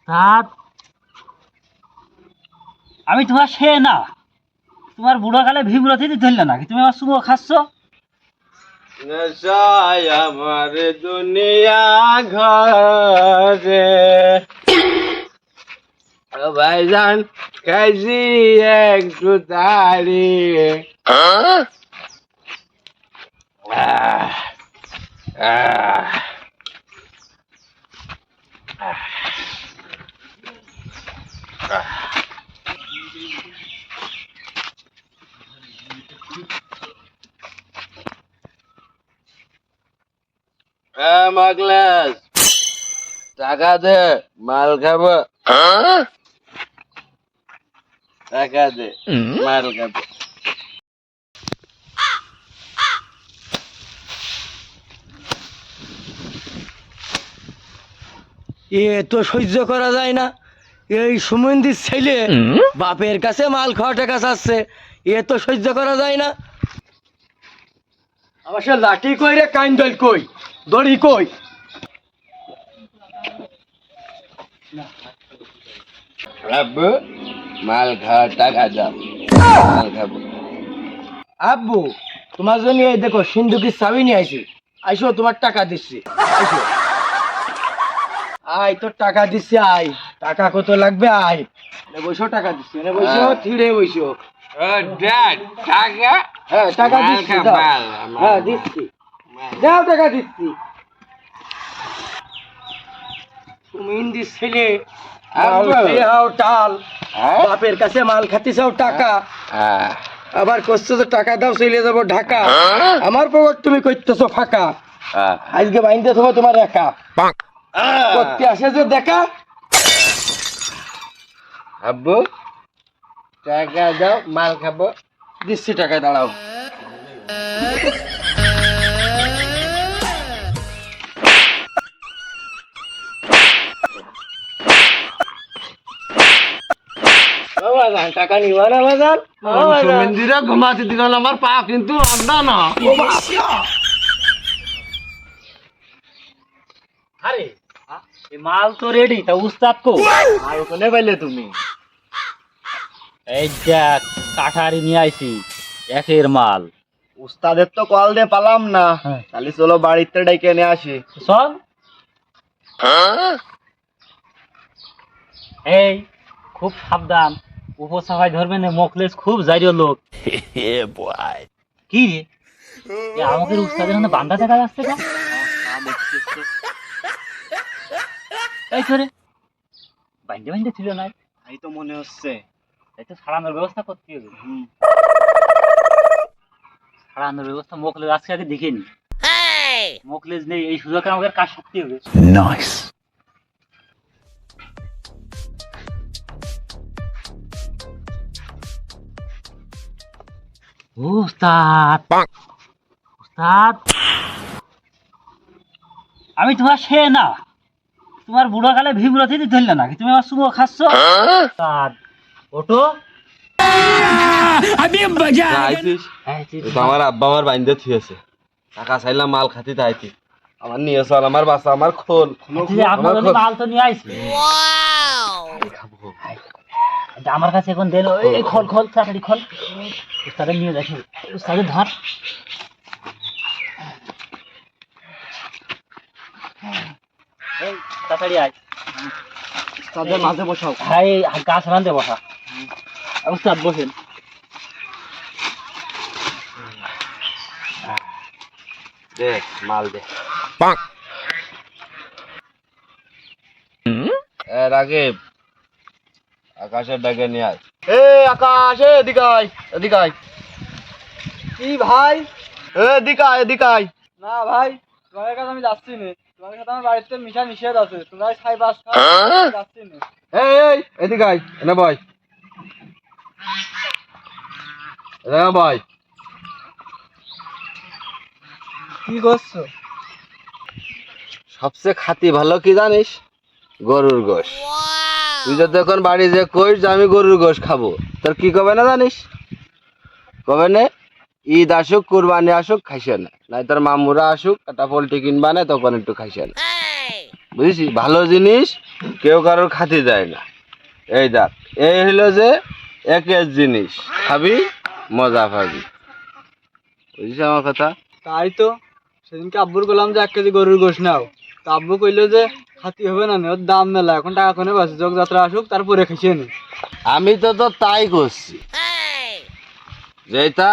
ওস্তাদ, আমি তোমার সে না। তোমার বুড়ো কালে ভিব্রতি ধরলে নাকি তুমি আমার শুভ খাচ্ছ? নেশায় আমার দুনিয়া ঘরে ও ভাইজান খাইছি একটু দাঁড়িয়ে মাগলাস টাকা দে মাল খাবো টাকা দে মাল খাবো এ তো সহ্য করা যায় না। এই সুমন্দির ছেলে বাপের কাছে মাল খাওয়া টাকা চাচ্ছে, এ তো সহ্য করা যায় না। আমার সে লাঠি কই রে, কাইন্দল কই, দড়ি কই? আব্বু মাল খাওয়া টাকা দাও মাল খাবো। আব্বু, তোমার জন্য এই দেখো সিন্ধুকির চাবি নিয়ে আইছি, আইসো তোমার টাকা দিচ্ছি, আইসো। আয় তোর টাকা দিচ্ছি, আয়। টাকা কত লাগবে? আয় বসো, টাকা দিচ্ছি, বসো, থিড়ে বসো। ড্যাড টাকা হ্যাঁ টাকা দিচ্ছি, দাও। হ্যাঁ দিচ্ছি, দাও টাকা দিচ্ছি। তুমি ইন্দির ছেলে, মাল খেয়ে হাও টাল, বাপের কাছে মাল খাতে চাও টাকা, আবার করছো তো টাকা দাও চলে যাবো ঢাকা। আমার পকেট তুমি করতেছো ফাঁকা, আজকে বাইন্দে থাকো তোমার একা, করতে আসে যে দেখা। আব্বু টাকা দাও মাল খাবো। দিচ্ছি টাকা, দাঁড়াও। টাকা নিবা না বাজার? মন্দিরে ঘুমাতে দিল আমার পা কিন্তু আড্ডা না। আরে এই মাল তো রেডি, তা উস্তাদ কো? আর ওখানে পাইলে তুমি? এই দেখ কাঠারি নিয়ে আইছি, একের মাল। উস্তাদের তো কল দিয়ে পালাম না, তাহলে চলো বাড়িতে ডেকে নিয়ে আসি। চল। এই খুব সাবধান, উপসাফাই ধরবে না, মোকলেস খুব জাইরো লোক। কি রে, এ আমাদের উস্তাদের মধ্যে বান্ধা দেখা যাচ্ছে না? এই করে বাইন্দে বাইন্দে ছিল না, এই তো মনে হচ্ছে। এই তো সারানোর ব্যবস্থা করতে হবে। সারানোর ব্যবস্থা মোকলেস আজকে আগে দেখিনি, মোকলেস নেই, এই সুযোগে আমাদের কাজ করতে হবে। Nice. উস্তাদ, উস্তাদ, আমি তোমার সে না। তোমার বুড়ো কালে ভিব্রতি ধরলে নাকি তুমি আমার শুভ খাচ্ছ? উস্তাদ ওটো। আমার আব্বা আমার বাইন্দে থিয়েছে, টাকা চাইলাম মাল খাতি তাইতি আমার নিয়ে চল, আমার বাসা আমার খোল। আপনার জন্য মাল তো নিয়ে আইছি, আমার কাছে এখন দেন। এই খোল খোল তাড়াতাড়ি খোল, উস্তাদের নিয়ে দেখে, উস্তাদের ধর। এই তাড়াতাড়ি আয়, তাদের মাঝে বসাও। হ্যাঁ এই গাছ রান্ধে বসা। উস্তাদ বসেন। দে মাল দে। রাগিব আকাশের ডাকে নিয়ে আয়। এ আকাশ, এদিকে আয়, এদিকে আয়। কি ভাই? এদিকে আয়, এদিকে আয়। না ভাই, তোমার কাছে আমি যাচ্ছি না, তোমার সাথে আমার বাড়িতে মিশা নিষেধ আছে, তোমরা খাই বাস যাচ্ছি না। এই এদিকে আয়, এনে ভাই, এনে ভাই। কি করছো? সবচেয়ে খাতি ভালো কি জানিস? গরুর গোশ। তুই যদি এখন বাড়ি যে কইস যে আমি গরুর গোশ খাবো, তোর কি কবে না জানিস? কবে না ঈদ আসুক, কুরবানি আসুক, খাইছে না, নাই তোর মামুরা আসুক, একটা পোল্ট্রি কিনবা না, তখন একটু খাইছে না। বুঝছি, ভালো জিনিস কেউ কারোর খাতি যায় না। এই দেখ, এই হলো যে একের জিনিস, খাবি মজা পাবি। বুঝছিস আমার কথা? তাই তো সেদিনকে আব্বুর বললাম যে 1 কেজি গরুর গোশ নাও, তা আব্বু কইলো যে খাতি হবে না, ওর দাম মেলা, এখন টাকা কোনে বাসে, যোগ যাত্রা আসুক তারপরে খাইছে নি। আমি তো তাই করছি, যেটা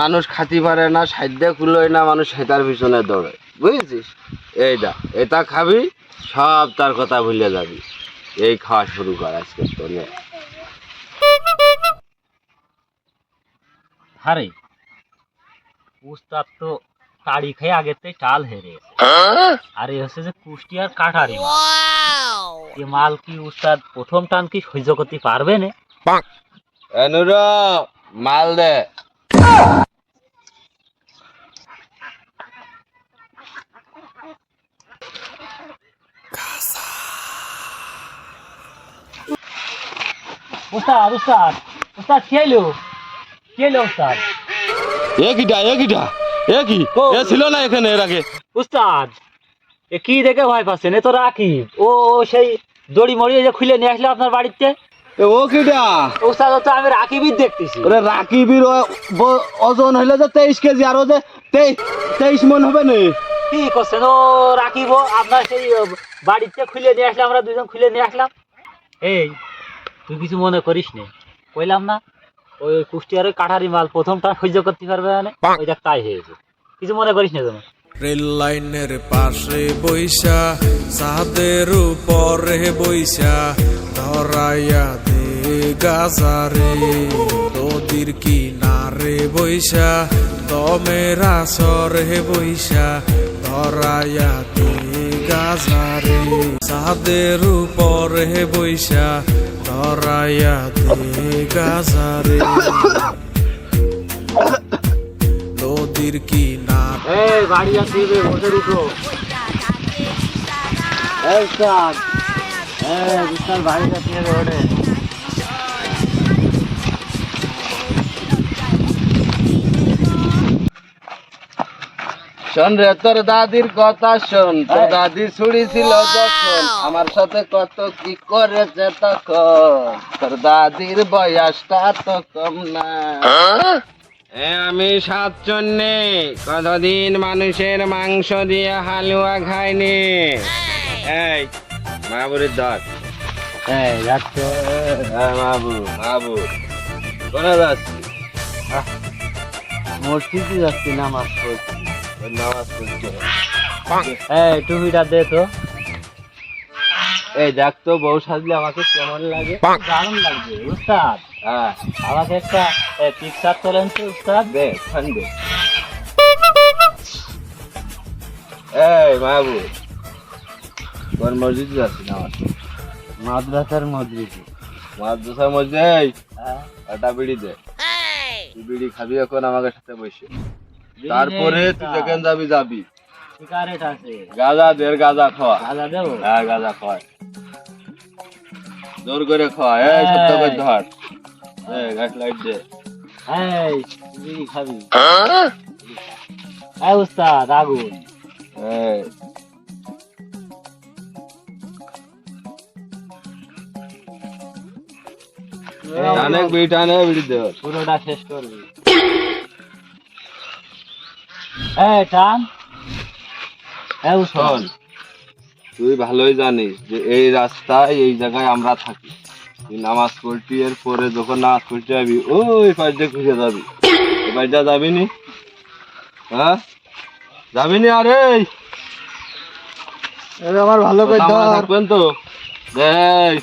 মানুষ খাতি পারে না, সাধ্য কুলোয় না, মানুষ সেটার পিছনে দৌড়ে। বুঝেছিস? এইটা এটা খাবি, সব তার কথা ভুলে যাবি। এই খাওয়া শুরু কর আজকে তো নে। আরে উস্তাদ তো তাড়ি খেয়ে আগের থেকে চাল হেরে গেছে। আর এই হচ্ছে যে কুষ্টিয়ার কাঠারি মাল। এ মাল কি উস্তাদ প্রথম টান কি সহ্য করতে পারবে না? এনুর মাল দে। উস্তাদ উস্তাদ উস্তাদ খেলো উস্তাদ। এ কি এ ছিল না এখানে এর আগে? উস্তাদ এ কি দেখে ভয় পাচ্ছেন? এ তো রাকিব, ও সেই দড়ি মড়ি যে খুলে নিয়ে আসলো আপনার বাড়িতে। ও কিটা? উস্তাদ তো আমি রাকিবই দেখতেছি। ওরে রাকিবির ওজন হইলে যে 23 কেজি, আর ও যে 23 মন হবে না। কি করছেন? ও রাকিব আপনার সেই বাড়িতে খুলে নিয়ে আসলে, আমরা দুজন খুলে নিয়ে আসলাম। এই তুই কিছু মনে করিস নে, কইলাম না ওই কুষ্টিয়ার কাঠারি মাল প্রথমটা সহ্য করতে পারবে না, ওই দেখ তাই হয়েছে। কিছু মনে করিস না যেন। রেল লাইনের পাশে বইসা, ছাদের উপরে বইসা, ধরাইয়া দে গাজারে। নদীর কিনারে বইসা, দমের আসরে বইসা, ধরাইয়া দে গাজারে। ছাদের উপরে বইসা, ধরাইয়া দে গাজারে। নদীর কিনার এই বাড়ি আসবে, বসে উঠো। এই উস্তাদ, উস্তাদ বাড়ি যাচ্ছে ওঠে। শোন রে তোর দাদির কথা শোন, তোর দাদি ছুড়ি ছিল যখন, আমার সাথে কত কি করেছে তখন। তোর দাদির বয়সটা তো কম না। আমি সাতচন্নে কতদিন মানুষের মাংস দিয়ে হালুয়া খাইনি। এই মাহবুরের ধর। এই যাচ্ছে। মাহবু কোনে যাচ্ছি? মসজিদে যাচ্ছি নামাজ পড়ছি। নামাজ পড়ছে। এই টুপিটা দে তো। এই দেখ তো বউ সাজলে আমাকে কেমন লাগে। দারুণ লাগছে উস্তাদ। হ্যাঁ আমাকে একটা পিকচার তোলেন তো উস্তাদ। দে ঠান্ডে। এই মাহবু কোন মসজিদ যাচ্ছি নামাজ? মাদ্রাসার মসজিদ। মাদ্রাসার মসজিদ। এই হ্যাঁ, একটা বিড়ি দে। তুই বিড়ি খাবি এখন আমাকে সাথে বসে, তারপরে তুই যেখানে যাবি। সিগারেট আছে। গাঁজা দের, গাঁজা খাওয়া। গাঁজা দেবো? হ্যাঁ গাঁজা খাওয়া, জোর করে খাওয়া। এই সত্য করে ধর। এই গাছ লাইট দে। এই বিড়ি খাবি? এই উস্তাদ আগুন। এই টানে বিড়ি, টানে বিড়ি দে। পুরোটা শেষ করবি। এই টান। এই উস্তাদ, শোন, তুই ভালোই জানিস যে এই রাস্তায় এই জায়গায় আমরা থাকি। তুই নামাজ পড়তি, এর পরে যখন নামাজ পড়তে যাবি ওই পাশ দিয়ে ঘুরে যাবি। ওই পাশ দিয়ে যাবি নি? হ্যাঁ যাবি নি? আরে আমার ভালো করে কথা মনে ধর। থাকবেন তো? দে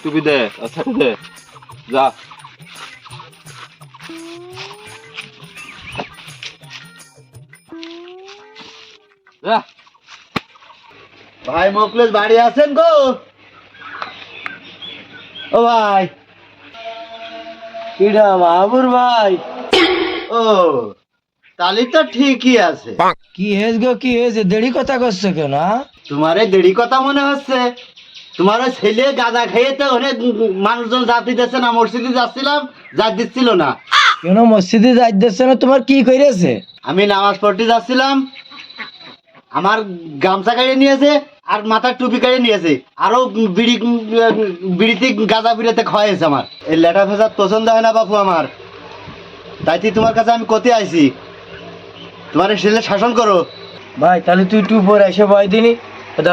টুপি দে, আচ্ছা দে, যা। যা। ভাই মোকলেশ বাড়ি আছেন গো? ও ভাই, কিরা মাহবুর ভাই? ও তালি তো ঠিকই আছে। কি হয়েছে গো, কি হয়েছে? দেরি কথা করছো কেন? তোমারে দেরি কথা মনে হচ্ছে? তোমার ওই ছেলে গাঁজা খেয়ে তো অনেক মানুষজন জাত দিতেছে না, মসজিদে যাচ্ছিলাম, জাত দিচ্ছিল না। কেন মসজিদে যাই দিচ্ছে না? তোমার কি করেছে? আমি নামাজ পড়তে যাচ্ছিলাম, আমার গামছা কেড়ে নিয়েছে, আর মাথার টুপি কাটিয়ে নিয়েছে, আরো বিড়িতে গাঁজা বিড়াতে খাওয়াইছে আমার। এই লেটা ফেসা পছন্দ হয় না বাপু আমার, তাইতে তোমার কাছে আমি কতে আইছি, তোমার ছেলে শাসন করো। ভাই তাহলে তুই একটু উপরে এসে ভয় দিনি,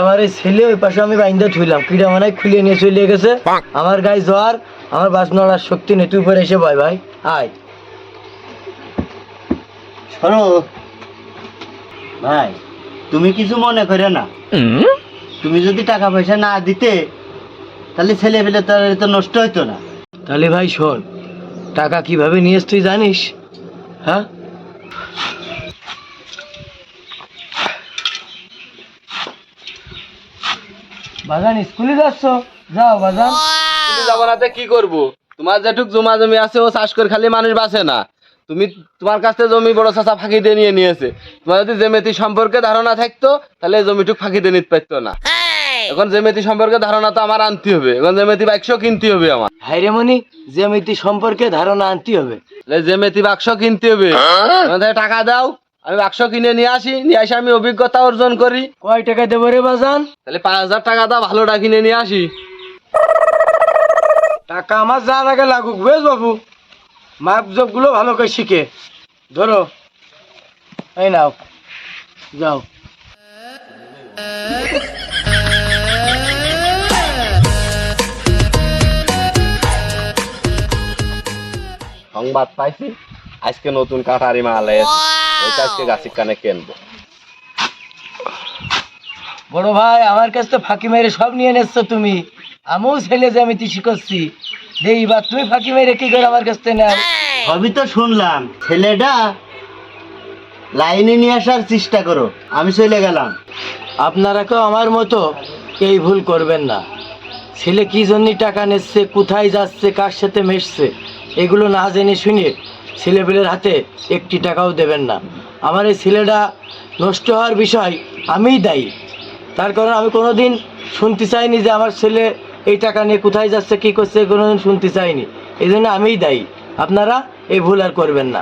আমার এই ছেলে ওই পাশে আমি বাইন্দা থুইলাম, কিটা মানে খুলে নিয়ে চলে গেছে, আমার গায়ে জ্বর, আমার বাস নড়ার শক্তি নেই, তুই উপরে এসে ভয় ভাই আয়। শোনো ভাই, তুমি কিছু মনে করে না, তুমি যদি টাকা পয়সা না দিতে তাহলে ছেলে পেলে তো নষ্ট হইতো না। তাহলে ভাই শোন, টাকা কিভাবে নিয়েছ তুই জানিস? হ্যাঁ, বাজান স্কুলে যাচ্ছ? যাও বাজান। তুমি যাবো না কি করবো? তোমার যেটুক জমা জমি আছে ও চাষ করে খালি মানুষ বাঁচে না। তুমি তোমার কাছ থেকে জমি বড় চাষা ফাঁকি দিয়ে নিয়ে নিয়েছে। তোমার যদি জেমেতি সম্পর্কে ধারণা থাকতো তাহলে এই জমিটুক ফাঁকি দিয়ে নিতে পারতো না। এখন জেমেতি সম্পর্কে ধারণা তো আমার আনতে হবে, এখন জেমেতি বাক্স কিনতে হবে আমার। হাইরে মনি, জ্যামিতি সম্পর্কে ধারণা আনতে হবে, জেমেতি বাক্স কিনতে হবে। আমাদের টাকা দাও, আমি বাক্স কিনে নিয়ে আসি, নিয়ে আসি আমি অভিজ্ঞতা অর্জন করি। কয় টাকা দেবো রে বাজান? তাহলে 5000 টাকা দাও, ভালোটা কিনে নিয়ে আসি। টাকা আমার যার আগে লাগুক বেশ বাবু, মাপ জব গুলো ভালো করে শিখে ধরো, এই নাও যাও। সংবাদ পাইছি আজকে নতুন কাঠারি মাল এসেছে, ওইটা আজকে গাছের কানে কিনবো। বড় ভাই, আমার কাছে তো ফাঁকি মেরে সব নিয়ে নিচ্ছ তুমি, আমিও ছেলে জ্যামিতি শিখছি, এইবার তুমি ফাঁকি মেরে কি করে আমার কাছ থেকে নাও? সবই তো শুনলাম, ছেলেটা লাইনে নিয়ে আসার চেষ্টা করো, আমি চলে গেলাম। আপনারা কেউ আমার মতো এই ভুল করবেন না। ছেলে কি জন্য টাকা নিচ্ছে, কোথায় যাচ্ছে, কার সাথে মেশছে, এগুলো না জেনে শুনে ছেলেপেলের হাতে একটি টাকাও দেবেন না। আমার এই ছেলেটা নষ্ট হওয়ার বিষয় আমিই দায়ী, তার কারণ আমি কোনোদিন শুনতে চাইনি যে আমার ছেলে এই টাকা নিয়ে কোথায় যাচ্ছে, কী করছে, কোনোদিন শুনতে চাইনি, এই জন্য আমিই দায়ী। আপনারা এই ভুল আর করবেন না।